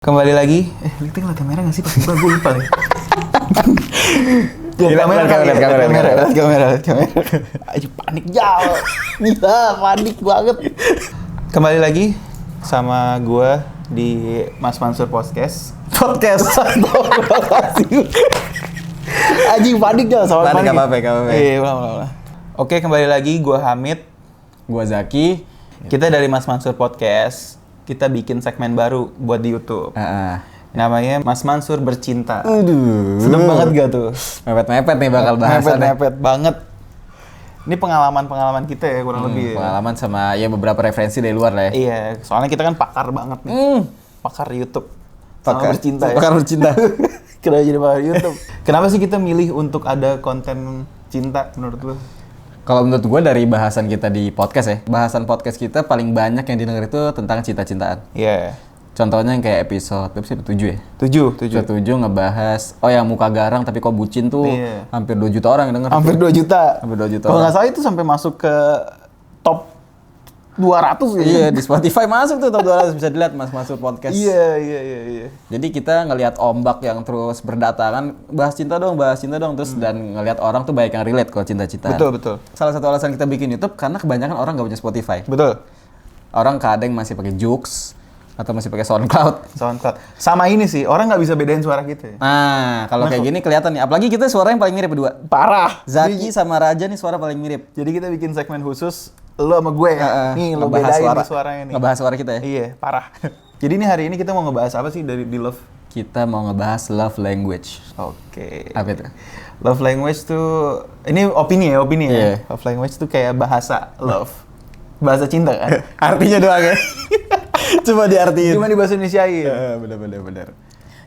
Kembali lagi, kita ngeliat kamera nggak sih? Pas gue lupa deh. Kamera. Aja panik jauh. Gila, panik banget. Kembali lagi sama gue di Mas Mansur Podcast. Anjing panik jauh sama panik. Gak apa-apa. Iya, ulang. Oke, kembali lagi. Gue Hamid. Gue Zaki. Kita dari Mas Mansur Podcast. Kita bikin segmen baru buat di YouTube. Namanya Mas Mansur Bercinta. Aduh. Sedap banget gak tuh? Mepet-mepet nih bakal bahasannya. Mepet banget. Ini pengalaman kita ya kurang lebih. Pengalaman sama ya beberapa referensi dari luar lah ya. Iya, soalnya kita kan pakar banget nih. Pakar YouTube. Pakar bercinta ya. Pakar bercinta. Kenapa jadi pakar YouTube? Kenapa sih kita milih untuk ada konten cinta menurut lu? Kalau menurut gue dari bahasan kita di podcast ya, bahasan podcast kita paling banyak yang didengar itu tentang cinta-cintaan. Iya. Contohnya yang kayak episode 7 ya? 7 ngebahas, yang muka garang tapi kok bucin tuh hampir 2 juta orang yang denger. Hampir 2 juta. Hampir 2 juta. Kalau nggak salah itu sampai masuk ke top 200 ya? Iya, di Spotify masuk tuh top 200, bisa dilihat Mas Mansur Podcast. Iya. Jadi kita ngelihat ombak yang terus berdatangan, bahas cinta dong terus dan ngelihat orang tuh banyak yang relate kalau cinta-cintaan. Betul. Salah satu alasan kita bikin YouTube karena kebanyakan orang nggak punya Spotify. Betul. Orang kadang masih pakai Joox atau masih pakai SoundCloud. Sama ini sih, orang nggak bisa bedain suara kita. Nah, kalau kayak gini kelihatan nih. Apalagi kita suara yang paling mirip berdua. Parah. Zaki sama Raja nih suara paling mirip. Jadi kita bikin segmen khusus lo sama gue ya. Nih lo bedain suaranya nih. Ngebahas suara kita ya. Iya, parah. Jadi ini hari ini kita mau ngebahas apa sih di Love? Kita mau ngebahas love language. Oke. Apa itu? Love language tuh ini opini ya. Yeah. Love language tuh kayak bahasa love. Bahasa cinta kan? Artinya doang ya. Coba diartiin. Cuma di bahasa Indonesiain. Bener.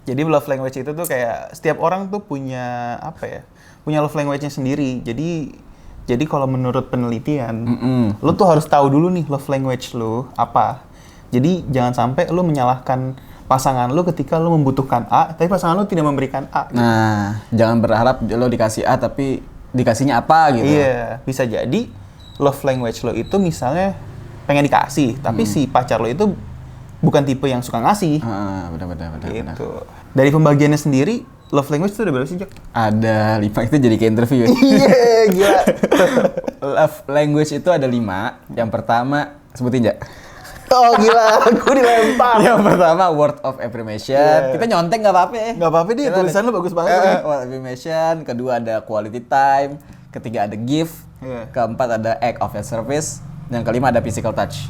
Jadi love language itu tuh kayak setiap orang tuh punya apa ya? Punya love language-nya sendiri. Jadi kalau menurut penelitian, lo tuh harus tahu dulu nih love language lo apa. Jadi jangan sampai lo menyalahkan pasangan lo ketika lo membutuhkan A, tapi pasangan lo tidak memberikan A. Gitu. Nah, jangan berharap lo dikasih A tapi dikasihnya apa gitu. Iya, bisa jadi love language lo itu misalnya pengen dikasih, tapi si pacar lo itu bukan tipe yang suka ngasih. Benar. Gitu. Dari pembagiannya sendiri, love language itu ada berapa sih, Jak? Ada 5, itu jadi kayak interview ya. Iya, gila. Love language itu ada 5. Yang pertama, sebutin Jak. Oh gila, gue dilempar. Yang pertama, word of affirmation. Yeah. Kita nyontek nggak apa-apa ya. Nggak apa-apa deh, tulisan lo bagus banget. Word of affirmation. Kedua ada quality time. Ketiga ada gift. Yeah. Keempat ada act of service. Yang kelima ada physical touch.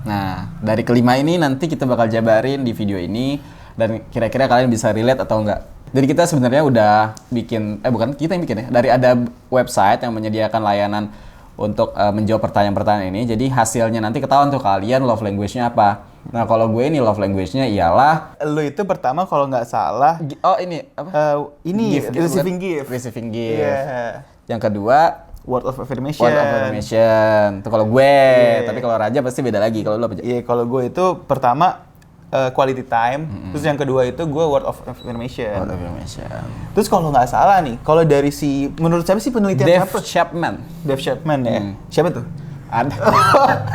Nah, dari kelima ini nanti kita bakal jabarin di video ini. Dan kira-kira kalian bisa relate atau enggak. Jadi kita sebenarnya udah bikin, bukan kita yang bikin ya. Dari ada website yang menyediakan layanan untuk menjawab pertanyaan-pertanyaan ini. Jadi hasilnya nanti ketahuan tuh kalian love language-nya apa. Nah, kalau gue ini love language-nya ialah... Lo itu pertama kalau nggak salah... ini apa? Ini, gift, receiving gift. Receiving gift. Yeah. Yang kedua... word of affirmation. Word of affirmation. Itu kalau gue. Yeah. Tapi kalau Raja pasti beda lagi. Kalau lo apa? Iya, kalau gue itu pertama quality time. Terus yang kedua itu gue word of affirmation. Word of affirmation. Terus kalau nggak salah nih, kalau dari menurut siapa sih penelitian Dave Chapman ya? Siapa tuh? Ada.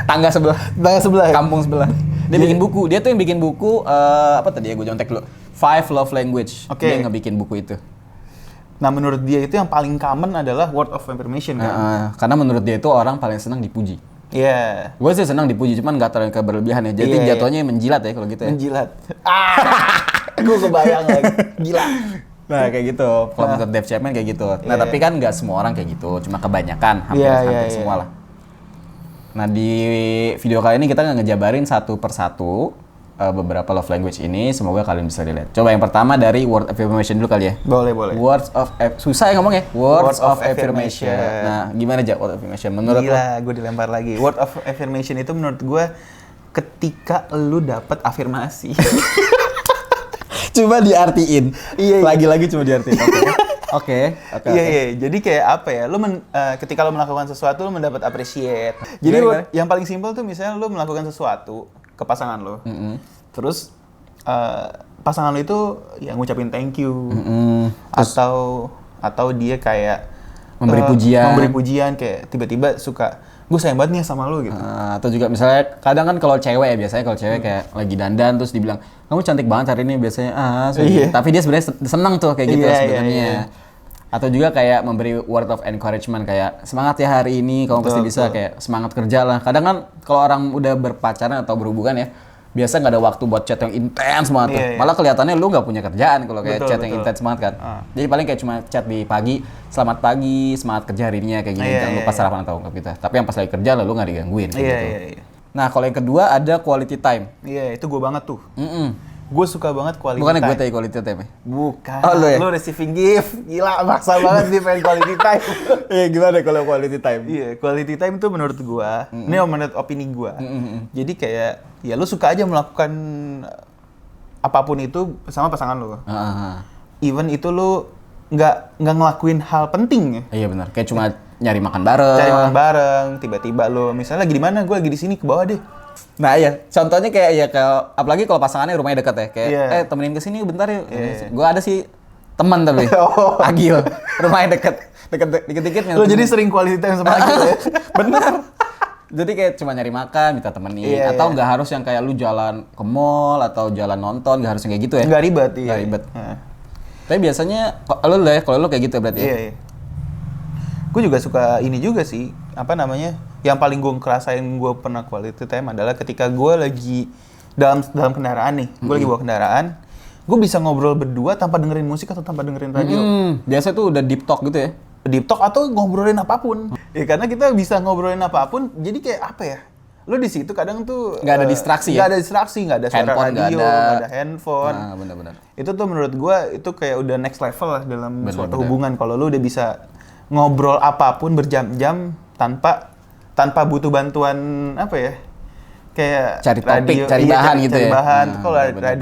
Tangga sebelah. Ya? Kampung sebelah. Dia bikin buku. Dia tuh yang bikin buku apa tadi ya, gue jontek dulu. 5 Love Language. Okay. Dia ngebikin buku itu. Nah, menurut dia itu yang paling common adalah word of affirmation kan? Karena menurut dia itu orang paling senang dipuji. Iya. Gue sih senang dipuji, cuman nggak terlalu berlebihan ya. Jadi jatuhnya menjilat ya kalau gitu ya. Menjilat. Gue kebayang lagi. Gila. Nah, kayak gitu. Kalau menurut Dave Chapman kayak gitu. Nah, tapi kan nggak semua orang kayak gitu. Cuma kebanyakan, hampir semua lah. Nah, di video kali ini kita ngejabarin satu persatu beberapa love language ini. Semoga kalian bisa relate. Coba yang pertama dari word of affirmation dulu kali ya. Boleh. Words of susah ya ngomong ya. Words of affirmation. Nah, gimana aja word of affirmation menurut lo? Gila, gue dilempar lagi. Word of affirmation itu menurut gue ketika lu dapet afirmasi. Coba diartiin. Iya. Lagi-lagi cuma diartiin. Oke. Iya. Jadi kayak apa ya? Ketika lu melakukan sesuatu lu mendapat appreciate. Jadi yang paling simpel tuh misalnya lu melakukan sesuatu ke pasangan lo. Terus pasangan lo itu ya ngucapin thank you. Atau dia kayak memberi pujian kayak tiba-tiba suka gue sayang banget nih sama lu gitu. Atau juga misalnya kadang kan kalau cewek ya, biasanya kalau cewek kayak lagi dandan terus dibilang kamu cantik banget hari ini biasanya tapi dia sebenarnya seneng tuh kayak gitu sebenarnya. Atau juga kayak memberi word of encouragement kayak semangat ya hari ini kamu pasti bisa, kayak semangat kerja lah. Kadang kan kalau orang udah berpacaran atau berhubungan ya, biasa nggak ada waktu buat chat yang intens banget tuh. Malah kelihatannya lu nggak punya kerjaan kalau kayak chat yang intens banget kan. Jadi paling kayak cuma chat di pagi, selamat pagi, semangat kerja hari ini ya kayak gini, jangan lupa sarapan atau enggak gitu. Tapi yang pas lagi kerja lah lu nggak digangguin kayak gitu. Nah kalau yang kedua ada quality time. Itu gue banget tuh. Gue suka banget quality Bukannya time. gue tanya quality time ya? Bukan. Oh, lu receiving gift. Gila, maksa banget dia pengen quality time. Iya, gimana kalau quality time? Iya, quality time tuh menurut gue, ini menurut opini gue. Jadi kayak, ya lu suka aja melakukan apapun itu sama pasangan lu. Even itu lu nggak ngelakuin hal penting ya. Iya benar, kayak cuma nyari makan bareng. Cari makan bareng, tiba-tiba lu misalnya lagi di mana, gue lagi di sini, ke bawah deh. Nah iya, contohnya kayak ya kalau apalagi kalau pasangannya rumahnya dekat ya, kayak temenin kesini bentar yuk. Gue ada sih teman tapi Agil, rumahnya dikit-dikit. Lo jadi sering quality time sama Agil ya? Bener. Jadi kayak cuma nyari makan, minta temenin, atau nggak harus yang kayak lu jalan ke mall atau jalan nonton, nggak harus yang kayak gitu ya? Nggak ribet, Nggak ribet. Tapi biasanya kalau lo kayak gitu ya berarti ya? Iya. Gue juga suka ini juga sih, apa namanya? Yang paling gue ngerasain gue pernah quality time adalah ketika gue lagi dalam kendaraan nih, gue lagi bawa kendaraan, gue bisa ngobrol berdua tanpa dengerin musik atau tanpa dengerin radio. Biasa tuh udah deep talk gitu ya? Deep talk atau ngobrolin apapun. Ya karena kita bisa ngobrolin apapun, jadi kayak apa ya? Lo di situ kadang tuh nggak ada distraksi nggak ada distraksi, nggak ada suara handphone, radio, nggak ada handphone. Benar-benar. Itu tuh menurut gue itu kayak udah next level lah dalam suatu hubungan. Kalau lo udah bisa ngobrol apapun berjam-jam tanpa butuh bantuan apa ya? Kayak cari topik, radio, cari bahan gitu cari ya. bahan. Kalau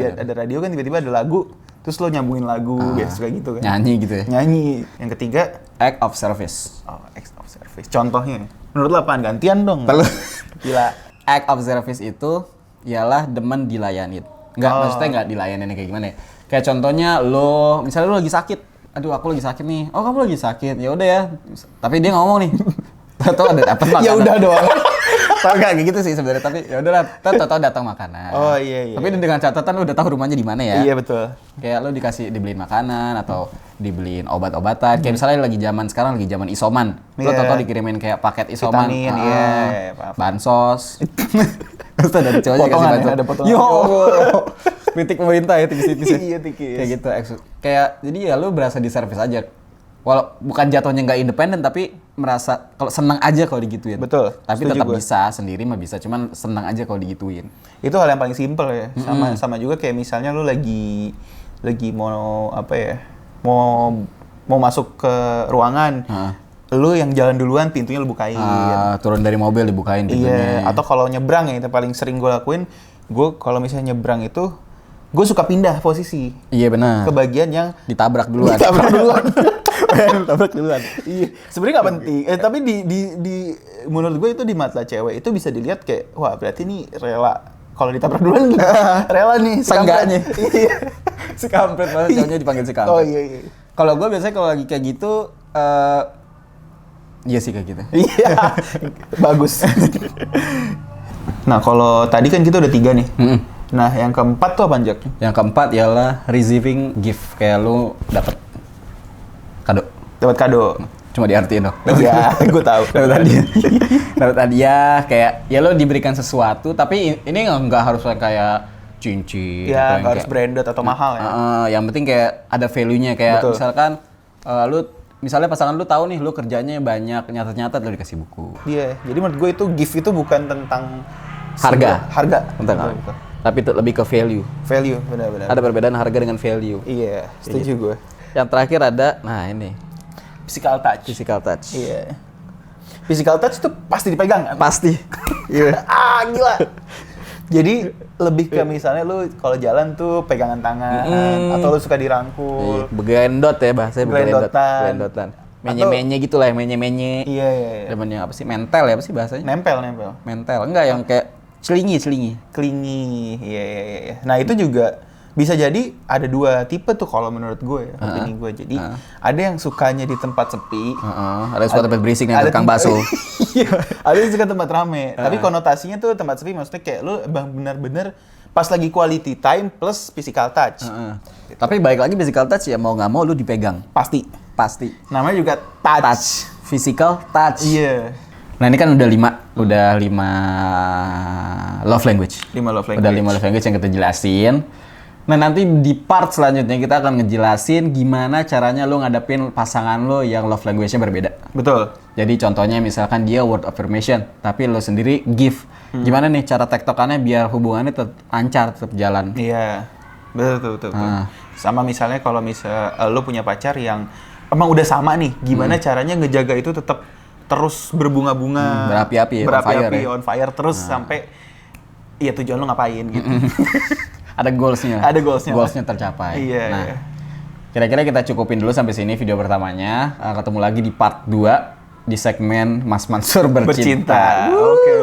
ada radio kan tiba-tiba ada lagu, terus lo nyambungin lagu, biasa kayak gitu kan. Nyanyi gitu ya. Nyanyi. Yang ketiga, act of service. Act of service. Contohnya, menurut lo apaan? Gantian dong. Gila. Act of service itu ialah demen dilayanin. Maksudnya nggak dilayanin kayak gimana ya? Kayak contohnya lo, misalnya lo lagi sakit. Aduh, aku lagi sakit nih. Oh, kamu lagi sakit. Ya udah ya. Tapi dia ngomong nih. Tahu ada apa makanan. Ya udah doang. Tahu nggak kayak gitu sih sebenarnya, tapi ya udahlah, tahu datang makanan. Oh iya. Tapi dengan catatan lu udah tahu rumahnya di mana ya. Iya betul. Kayak lu dibeliin makanan atau dibeliin obat-obatan. Kayak misalnya lagi zaman isoman. Lu tahu dikirimin kayak paket isoman. Vitamin, bansos. Terus ada cowoknya kasih bansos. Ada potongan. Yo. Kritik pemerintah ya tipis-tipis ya. Iya tipis. Kayak gitu. Kayak jadi ya lu berasa di service aja. Bukan jatuhnya nggak independen tapi merasa kalau senang aja kalau digituin. Betul. Tapi tetap bisa sendiri mah bisa, cuman senang aja kalau digituin. Itu hal yang paling simpel ya. Sama juga kayak misalnya lu lagi mau apa ya? Mau masuk ke ruangan. Lu yang jalan duluan, pintunya lu bukain. Turun dari mobil dibukain pintunya. Iya, atau kalau nyebrang ya, itu paling sering gue lakuin. Gue kalau misalnya nyebrang itu gue suka pindah posisi. Iya benar. Ke bagian yang ditabrak duluan. Tabrak duluan. Iya. Sebenarnya nggak penting. Tapi di menurut gue itu di mata cewek itu bisa dilihat kayak wah berarti nih rela. Kalau ditabrak duluan rela nih. Senggaknya. Iya. Si kampret banget cowoknya dipanggil si kampret. Oh iya. Kalau gue biasanya kalau lagi kayak gitu iya sih kayak gitu. Iya. Bagus. Nah kalau tadi kan kita udah 3 nih. Nah yang keempat tuh apa Jack? Yang keempat ialah receiving gift. Kayak lu dapat kado. Cuma diartiin dong. Iya, gue tahu. Dapat hadiah kayak ya lo diberikan sesuatu tapi ini nggak harus kayak cincin. Iya, nggak harus branded atau mahal ya. Yang penting kayak ada value-nya kayak betul. Misalkan misalnya pasangan lu tahu nih lu kerjanya banyak nyatet-nyatet lu dikasih buku. Iya, jadi menurut gue itu gift itu bukan tentang harga. Tentang tapi itu lebih ke value. Value, benar-benar. Ada perbedaan harga dengan value. Iya, setuju gue. Yang terakhir ada, nah ini. Physical touch. Iya. Physical touch itu pasti dipegang kan? Pasti. Iya. Gila. Jadi lebih ke misalnya lu kalau jalan tuh pegangan tangan atau lu suka dirangkul. Begendot ya bahasanya, begendotan. Menye-menye gitu lah, menye-menye. Iya. Zaman yang apa sih? Mentel ya apa sih bahasanya? Nempel. Mentel. Enggak yang kayak celingi. Klingi. Iya. Nah, itu juga bisa jadi ada dua tipe tuh kalau menurut gue ya, opini gue. Jadi ada yang sukanya di tempat sepi. Ada yang suka tempat berisik nih, tukang bakso. Iya, ada yang suka tempat rame. Tapi konotasinya tuh tempat sepi maksudnya kayak lu benar-benar pas lagi quality time plus physical touch. Tapi balik lagi physical touch ya mau nggak mau lu dipegang. Pasti. Namanya juga touch. Physical touch. Iya. Nah ini kan udah 5 love language. 5 love language. Udah 5 love language yang kita jelasin. Nah nanti di part selanjutnya kita akan ngejelasin gimana caranya lo ngadepin pasangan lo yang love language-nya berbeda. Betul. Jadi contohnya misalkan dia word affirmation, tapi lo sendiri give. Gimana nih cara tektokannya biar hubungannya tetap lancar, tetap jalan. Iya, betul. Sama misalnya kalau lo punya pacar yang emang udah sama nih, gimana caranya ngejaga itu tetap terus berbunga-bunga, berapi-api, on fire terus sampai ya tujuan lo ngapain gitu. Ada goalsnya. Goalsnya tercapai. Iya. Nah, kira-kira kita cukupin dulu sampai sini video pertamanya. Ketemu lagi di part 2 di segmen Mas Mansur bercinta. Oke.